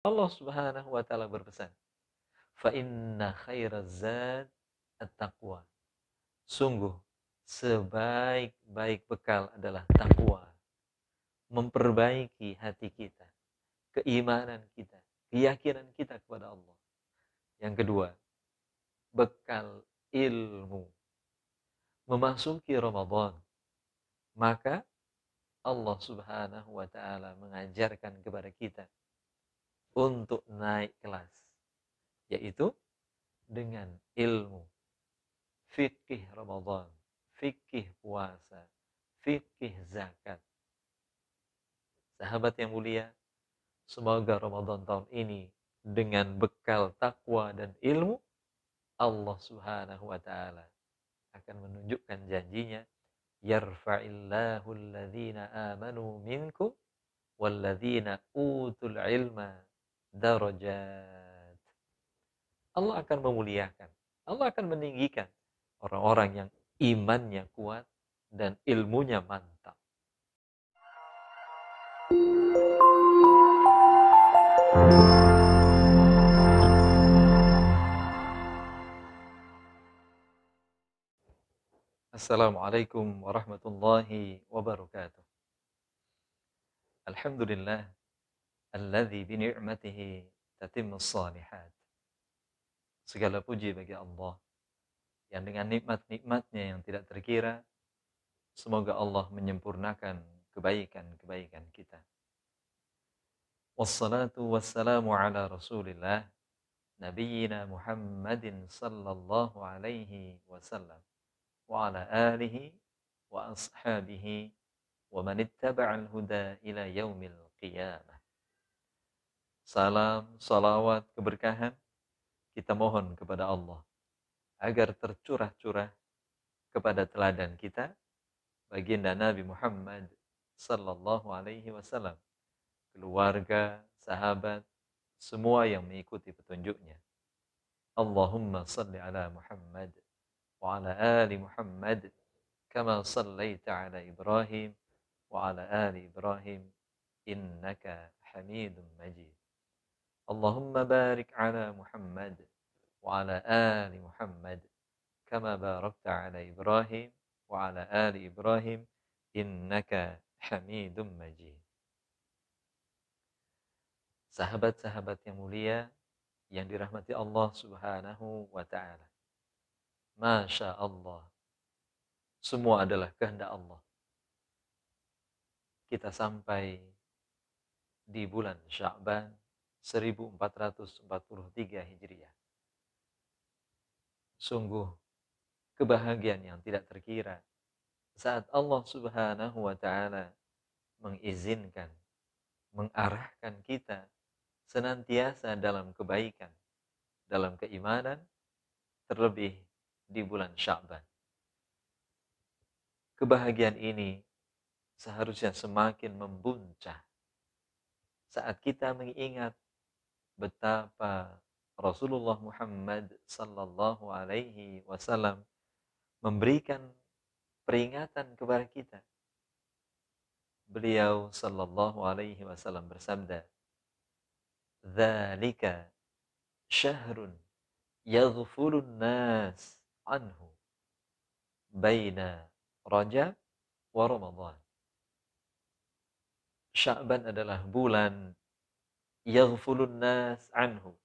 Allah Subhanahu wa taala berpesan, "Fa inna khairaz zad at-taqwa." Sungguh sebaik-baik bekal adalah takwa, memperbaiki hati kita, keimanan kita, keyakinan kita kepada Allah. Yang kedua, bekal ilmu. Memasuki Ramadan, maka Allah Subhanahu wa taala mengajarkan kepada kita untuk naik kelas, yaitu dengan ilmu, fikih Ramadan, fikih puasa, fikih zakat. Sahabat yang mulia, semoga Ramadan tahun ini dengan bekal takwa dan ilmu, Allah Subhanahu wa taala akan menunjukkan janjinya, yarfa'illahu alladhina amanu minkum walladzina utul ilma darajat. Allah akan memuliakan, Allah akan meninggikan orang-orang yang imannya kuat dan ilmunya mantap. Assalamualaikum warahmatullahi wabarakatuh. Alhamdulillah alladzi bi ni'matihi tatimmus shalihat. Segala puji bagi Allah yang dengan nikmat-nikmatnya yang tidak terkira, semoga Allah menyempurnakan kebaikan-kebaikan kita. Wassalatu wassalamu ala Rasulillah nabiyyina Muhammadin sallallahu alaihi wasallam wa ala alihi wa ashabihi wa man ittaba'al huda ila yaumil qiyamah. Salam, salawat, keberkahan kita mohon kepada Allah agar tercurah-curah kepada teladan kita, baginda Nabi Muhammad sallallahu alaihi wasallam, keluarga, sahabat, semua yang mengikuti petunjuknya. Allahumma salli ala Muhammad wa ala ali Muhammad kama sallaita ala Ibrahim wa ala ali Ibrahim innaka Hamidum Majid. Allahumma barik ala Muhammad wa ala ali Muhammad kama barakta ala Ibrahim wa ala ali Ibrahim innaka Hamidum Majid. Sahabat-sahabat yang mulia yang dirahmati Allah Subhanahu wa taala. Masya Allah, semua adalah kehendak Allah. Kita sampai di bulan Sya'ban 1443 Hijriah. Sungguh kebahagiaan yang tidak terkira saat Allah Subhanahu wa taala mengizinkan, mengarahkan kita senantiasa dalam kebaikan, dalam keimanan, terlebih di bulan Sya'ban. Kebahagiaan ini seharusnya semakin membuncah saat kita mengingat betapa Rasulullah Muhammad sallallahu alaihi wasallam memberikan peringatan kepada kita. Beliau sallallahu alaihi wasallam bersabda, "Dzalika syahrun yaghfulun nas anhu baina Rajab wa Ramadan." Sya'ban adalah bulan yaghfulun nas anhu,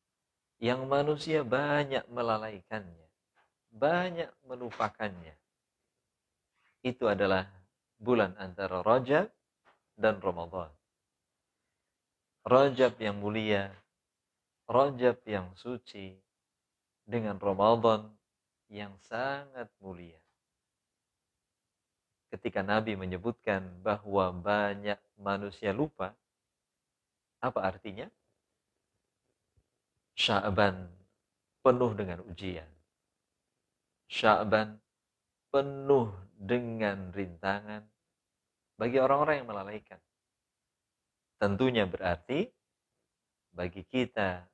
yang manusia banyak melalaikannya, banyak melupakannya. Itu adalah bulan antara Rajab dan Ramadan. Rajab yang mulia, Rajab yang suci, dengan Ramadan yang sangat mulia. Ketika Nabi menyebutkan bahwa banyak manusia lupa, apa artinya? Sya'ban penuh dengan ujian. Sya'ban penuh dengan rintangan bagi orang-orang yang melalaikan. Tentunya berarti bagi kita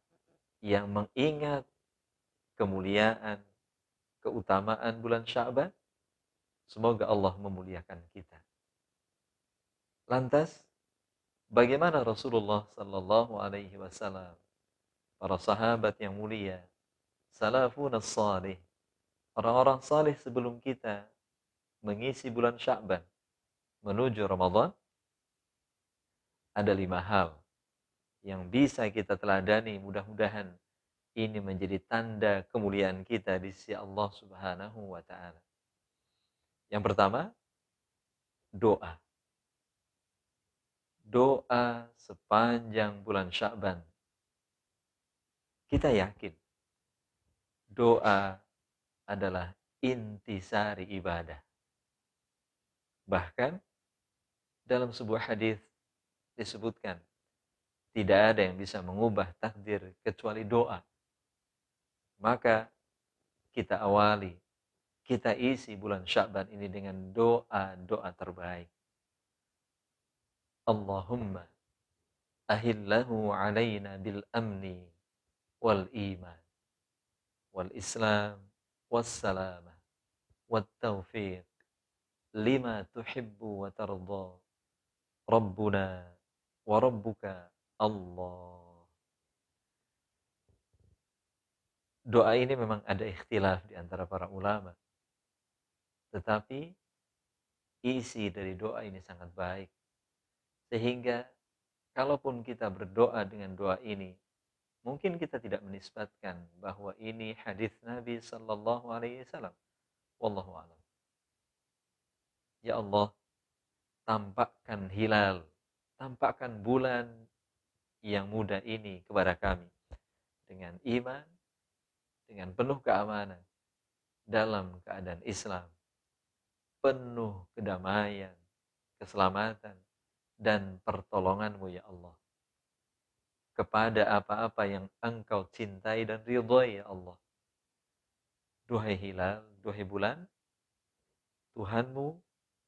yang mengingat kemuliaan, keutamaan bulan Sya'ban, semoga Allah memuliakan kita. Lantas, bagaimana Rasulullah sallallahu alaihi wasallam, para sahabat yang mulia, salafun salih, orang-orang salih sebelum kita mengisi bulan Sya'ban menuju Ramadan, ada 5 hal yang bisa kita teladani. Mudah-mudahan ini menjadi tanda kemuliaan kita di sisi Allah Subhanahu wa taala. Yang pertama, doa. Doa sepanjang bulan Sya'ban. Kita yakin doa adalah intisari ibadah. Bahkan dalam sebuah hadis disebutkan, tidak ada yang bisa mengubah takdir kecuali doa. Maka kita awali, kita isi bulan Sya'ban ini dengan doa-doa terbaik. Allahumma ahillahu alaina bil amni wal iman wal islam was salamah wat taufiq lima tuhibbu wa tarda rabbuna wa rabbuka Allah. Doa ini memang ada ikhtilaf di antara para ulama, tetapi isi dari doa ini sangat baik, sehingga kalaupun kita berdoa dengan doa ini, mungkin kita tidak menisbatkan bahwa ini hadis Nabi sallallahu alaihi wasallam. Wallahu a'lam. Ya Allah, tampakkan hilal, tampakkan bulan yang muda ini kepada kami dengan iman, dengan penuh keamanan, dalam keadaan Islam, penuh kedamaian, keselamatan, dan pertolongan-Mu ya Allah. Kepada apa-apa yang Engkau cintai dan ridhoi ya Allah. Duhai hilal, duhai bulan, Tuhanmu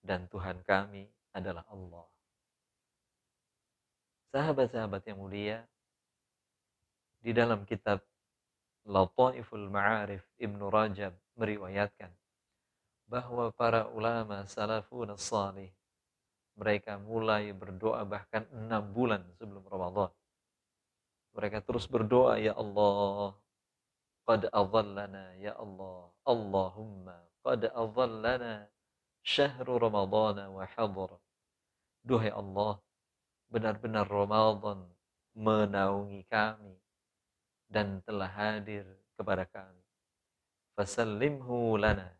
dan Tuhan kami adalah Allah. Sahabat-sahabat yang mulia, di dalam kitab Lataiful Ma'arif Ibnu Rajab meriwayatkan bahwa para ulama salafun salih, mereka mulai berdoa bahkan 6 bulan sebelum Ramadan. Mereka terus berdoa, ya Allah, qad adhallana ya Allah, Allahumma qad adhallana syahru Ramadana wa hadar. Duhai Allah, benar-benar Ramadan menaungi kami dan telah hadir kepada kami. Fasallimhu lana.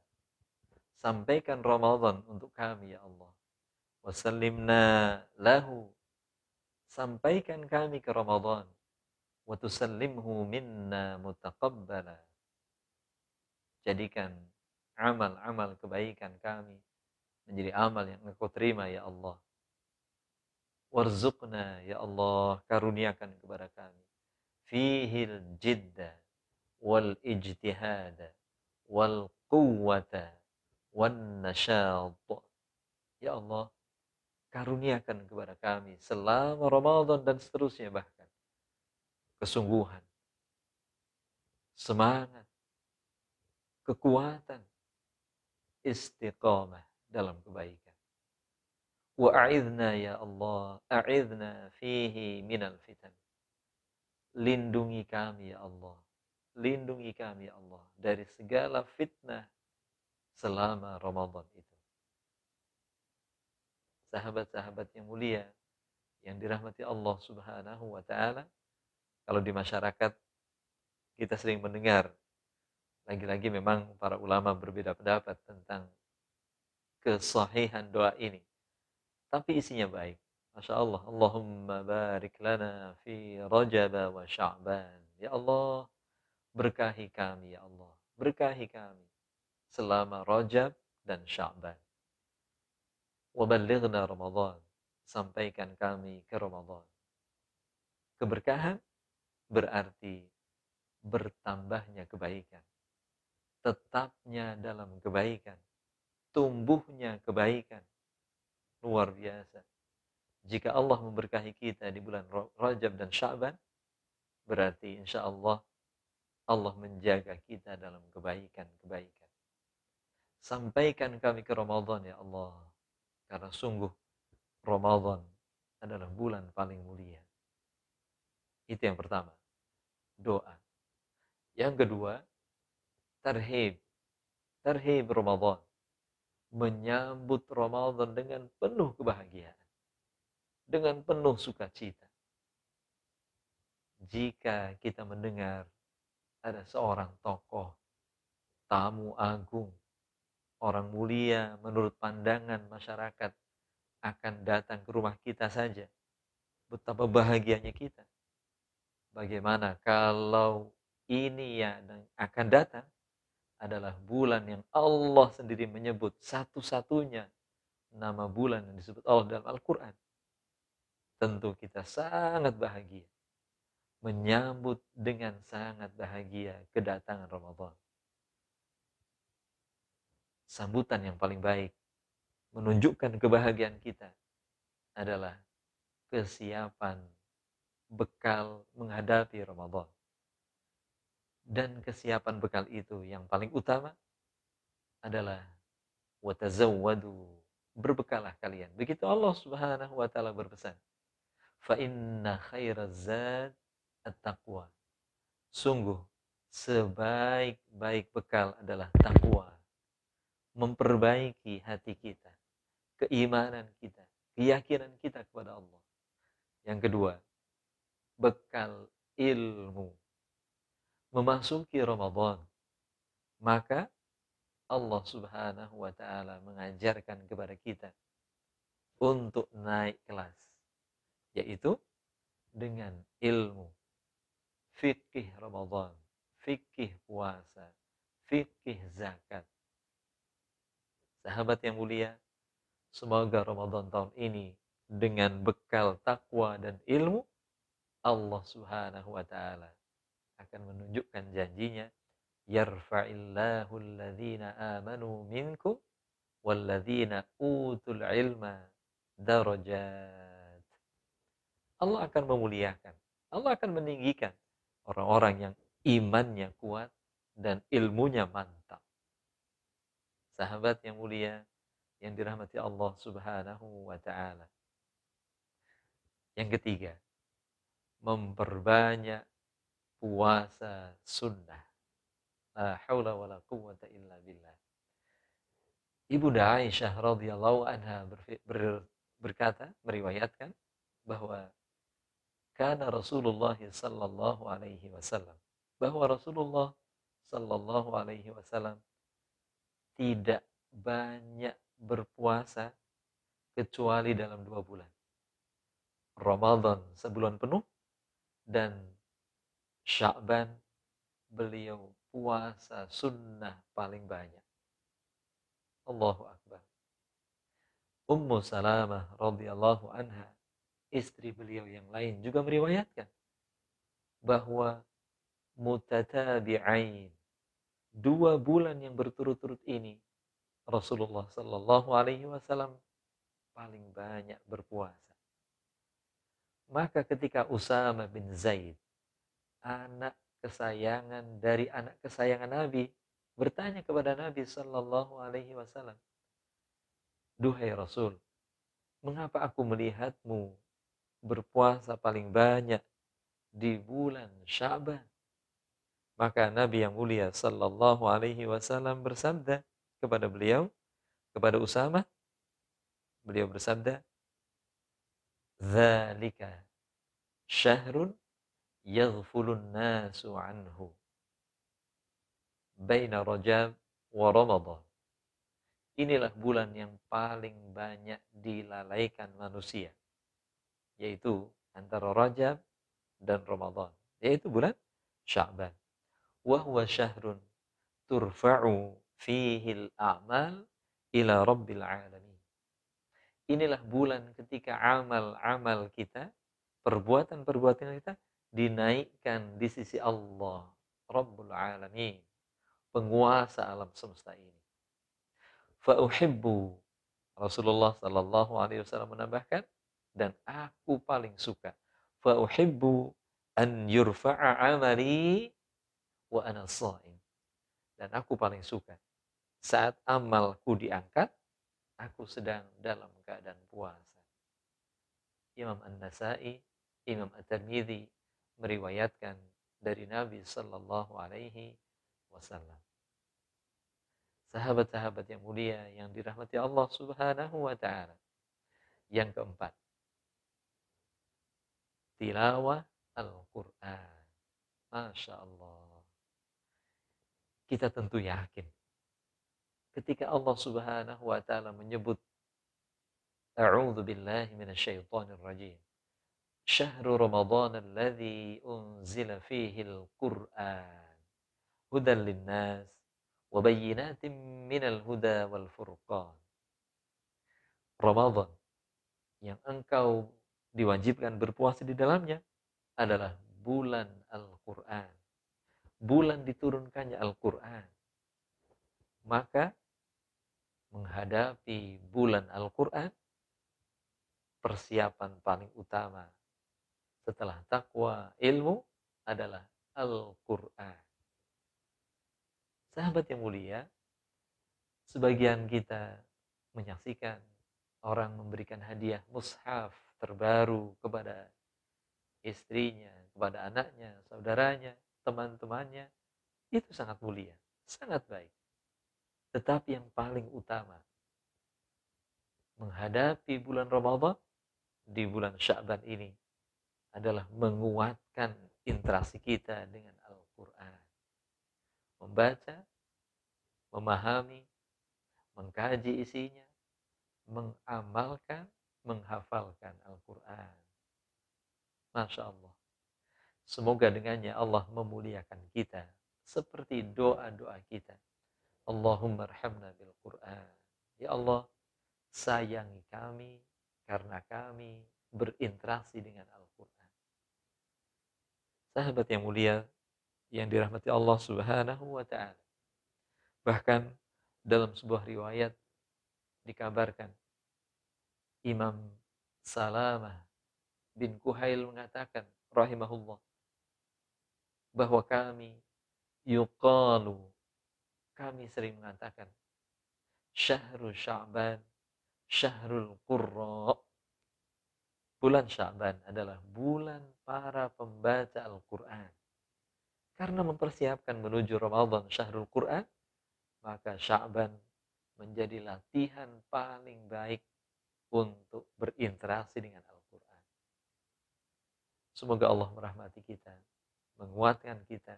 Sampaikan Ramadan untuk kami ya Allah. Wasallimna lahu. Sampaikan kami ke Ramadan. Wa tusallimhu minna mutaqabbala. Jadikan amal-amal kebaikan kami menjadi amal yang Engkau terima ya Allah. Warzuqna ya Allah, karuniakan kepada kami fihil jidda wal ijtihada wal quwwata wan nasyad. Ya Allah, karuniakan kepada kami selama Ramadan dan seterusnya bahkan kesungguhan, semangat, kekuatan, istiqamah dalam kebaikan. Wa a'idna ya Allah, a'idna fihi minal fitan. Lindungi kami ya Allah, lindungi kami ya Allah dari segala fitnah selama Ramadan itu. Sahabat-sahabat yang mulia yang dirahmati Allah Subhanahu wa taala, kalau di masyarakat kita sering mendengar, lagi-lagi memang para ulama berbeda pendapat tentang kesahihan doa ini, tapi isinya baik. Masya Allah. Allahumma barik lana fi Rajab wa Sya'ban. Ya Allah, berkahi kami ya Allah, berkahi kami selama Rajab dan Sya'ban. Wa ballighna Ramadan. Sampaikan kami ke Ramadan. Keberkahan berarti bertambahnya kebaikan, tetapnya dalam kebaikan, tumbuhnya kebaikan. Luar biasa. Jika Allah memberkahi kita di bulan Rajab dan Sya'ban, berarti insya Allah Allah menjaga kita dalam kebaikan-kebaikan. Sampaikan kami ke Ramadan ya Allah, karena sungguh Ramadan adalah bulan paling mulia. Itu yang pertama, doa. Yang kedua, tarhib. Tarhib Ramadan. Menyambut Ramadan dengan penuh kebahagiaan. Dengan penuh sukacita. Jika kita mendengar ada seorang tokoh, tamu agung, orang mulia menurut pandangan masyarakat akan datang ke rumah kita saja, betapa bahagianya kita. Bagaimana kalau ini yang akan datang adalah bulan yang Allah sendiri menyebut satu-satunya nama bulan yang disebut Allah dalam Al-Quran. Tentu kita sangat bahagia, menyambut dengan sangat bahagia kedatangan Ramadan. Sambutan yang paling baik, menunjukkan kebahagiaan kita adalah kesiapan bekal menghadapi Ramadan. Dan kesiapan bekal itu yang paling utama adalah watazawwadu, berbekalah kalian. Begitu Allah Subhanahu wa taala berpesan, fa inna khairaz zad at-taqwa. Sungguh sebaik-baik bekal adalah takwa. Memperbaiki hati kita, keimanan kita, keyakinan kita kepada Allah. Yang kedua, bekal ilmu. Memasuki Ramadan, maka Allah Subhanahu wa taala mengajarkan kepada kita untuk naik kelas, yaitu dengan ilmu, fikih Ramadan, fikih puasa, fikih zakat. Sahabat yang mulia, semoga Ramadan tahun ini dengan bekal takwa dan ilmu, Allah Subhanahu wa taala akan menunjukkan janjinya, yarfa'illahu alladhina amanu minkum walladzina utul ilma darajat. Allah akan memuliakan, Allah akan meninggikan orang-orang yang imannya kuat dan ilmunya mantap. Sahabat yang mulia yang dirahmati Allah Subhanahu wa taala. Yang ketiga, memperbanyak puasa sunnah. La haula wala quwwata illa billah. Ibunda Aisyah radhiyallahu anha berkata, meriwayatkan bahwa kana Rasulullah sallallahu alaihi wasallam, bahwa Rasulullah sallallahu alaihi wasallam tidak banyak berpuasa kecuali dalam 2 bulan. Ramadan sebulan penuh dan Sya'ban beliau puasa sunnah paling banyak. Allahu Akbar. Ummu Salamah radhiyallahu anha, istri beliau yang lain juga meriwayatkan bahwa mutatabi'ain, 2 bulan yang berturut-turut ini Rasulullah sallallahu alaihi wasallam paling banyak berpuasa. Maka ketika Usama bin Zaid, anak kesayangan dari anak kesayangan Nabi, bertanya kepada Nabi sallallahu alaihi wasallam, "Duhai Rasul, mengapa aku melihatmu berpuasa paling banyak di bulan Sya'ban?" Maka Nabi yang mulia sallallahu alaihi wasallam bersabda kepada beliau, kepada Usama, beliau bersabda, "Dzalika syahrun yaghfulun nasu anhu baina Rajab wa Ramadan." Inilah bulan yang paling banyak dilalaikan manusia, yaitu antara Rajab dan Ramadan, yaitu bulan Sya'ban. Wa huwa syahrun turfa'u fihi al-a'mal ila rabbil alamin. Inilah bulan ketika amal-amal kita, perbuatan-perbuatan kita dinaikkan di sisi Allah Rabbul Alamin, penguasa alam semesta ini. Fa uhibbu, Rasulullah sallallahu alaihi wasallam menambahkan, dan aku paling suka, fa uhibbu an yurfa'a amali wa ana shaim. Dan aku paling suka saat amalku diangkat, aku sedang dalam keadaan puasa. Imam An-Nasai, Imam At-Tirmidzi meriwayatkan dari Nabi sallallahu alaihi wasallam. Sahabat-sahabat yang mulia yang dirahmati Allah Subhanahu wa taala. Yang keempat, tilawah Al-Qur'an. Masya Allah. Kita tentu yakin ketika Allah Subhanahu wa taala menyebut a'udzu billahi minasyaitonir rajim. Syahrul Ramadan alladzi unzila fihi al-Qur'an hudan linnas wa bayyinatin minal huda wal furqan. Ramadan yang engkau diwajibkan berpuasa di dalamnya adalah bulan Al-Qur'an. Bulan diturunkannya Al-Qur'an. Maka menghadapi bulan Al-Qur'an, persiapan paling utama setelah takwa ilmu adalah Al-Qur'an. Sahabat yang mulia, sebagian kita menyaksikan orang memberikan hadiah mushaf terbaru kepada istrinya, kepada anaknya, saudaranya, teman-temannya. Itu sangat mulia, sangat baik. Tetapi yang paling utama, menghadapi bulan Ramadan di bulan Sya'ban ini adalah menguatkan interaksi kita dengan Al-Quran. Membaca, memahami, mengkaji isinya, mengamalkan, menghafalkan Al-Quran. Masya Allah. Semoga dengannya Allah memuliakan kita. Seperti doa-doa kita. Allahumma arhamna bil Quran. Ya Allah, sayangi kami karena kami berinteraksi dengan Al-Quran. Sahabat yang mulia yang dirahmati Allah Subhanahu wa taala. Bahkan dalam sebuah riwayat dikabarkan Imam Salamah bin Kuhail mengatakan rahimahullah bahwa kami sering mengatakan Syahrul Sya'ban Syahrul Qurra. Bulan Sya'ban adalah bulan para pembaca Al-Quran. Karena mempersiapkan menuju Ramadan Syahrul Quran, maka Sya'ban menjadi latihan paling baik untuk berinteraksi dengan Al-Quran. Semoga Allah merahmati kita, menguatkan kita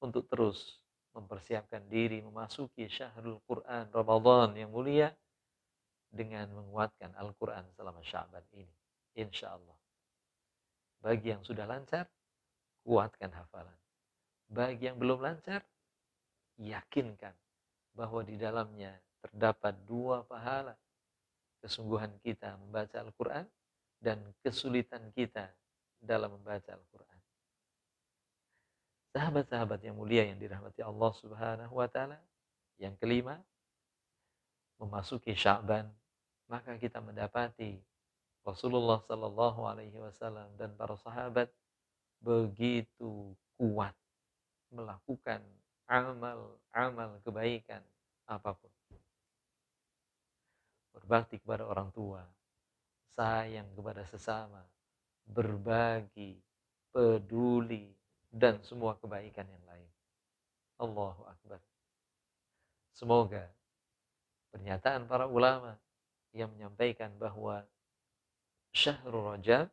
untuk terus mempersiapkan diri memasuki Syahrul Quran Ramadan yang mulia dengan menguatkan Al-Quran selama Sya'ban ini. Insya Allah. Bagi yang sudah lancar, kuatkan hafalan. Bagi yang belum lancar, yakinkan bahwa di dalamnya terdapat dua pahala. Kesungguhan kita membaca Al-Quran dan kesulitan kita dalam membaca Al-Quran. Sahabat-sahabat yang mulia yang dirahmati Allah Subhanahu wa taala, yang kelima, memasuki Sya'ban, maka kita mendapati Rasulullah Sallallahu Alaihi Wasallam dan para sahabat begitu kuat melakukan amal kebaikan apapun. Berbakti kepada orang tua, sayang kepada sesama, berbagi, peduli, dan semua kebaikan yang lain. Allahu Akbar. Semoga pernyataan para ulama yang menyampaikan bahwa Syahrul Rajab,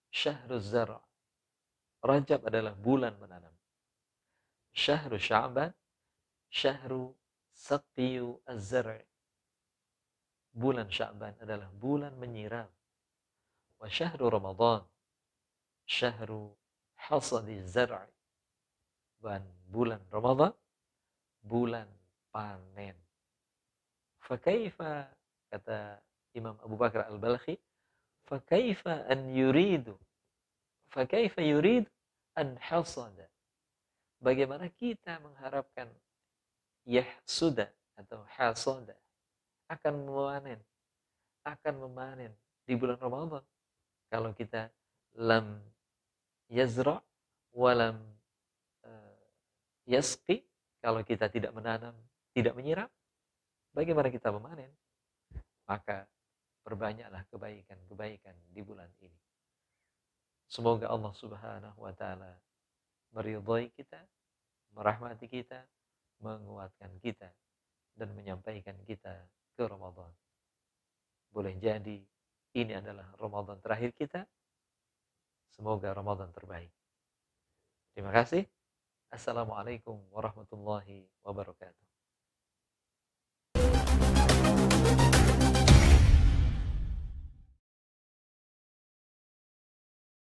Syahrul Zara'. Rajab adalah bulan menanam. Syahrul Sya'ban, Syahrul Saqiyu Az-Zar'. Bulan Sya'ban adalah bulan menyiram. Wa Syahrul Ramadan, Syahrul Hasadi Zar'. Dan bulan Ramadan, bulan panen. Fakaifa, kata Imam Abu Bakar Al-Balkhi, fakaifa yurid an hasada. Bagaimana kita mengharapkan yahsuda atau hasada akan memanen di bulan Ramadan kalau kita lam yazra walam yasqi, kalau kita tidak menanam, tidak menyiram, bagaimana kita memanen? Maka Perbanyaklah kebaikan-kebaikan di bulan ini. Semoga Allah Subhanahu wa taala meridhai kita, merahmati kita, menguatkan kita dan menyampaikan kita ke Ramadan. Boleh jadi ini adalah Ramadan terakhir kita. Semoga Ramadan terbaik. Terima kasih. Assalamualaikum warahmatullahi wabarakatuh.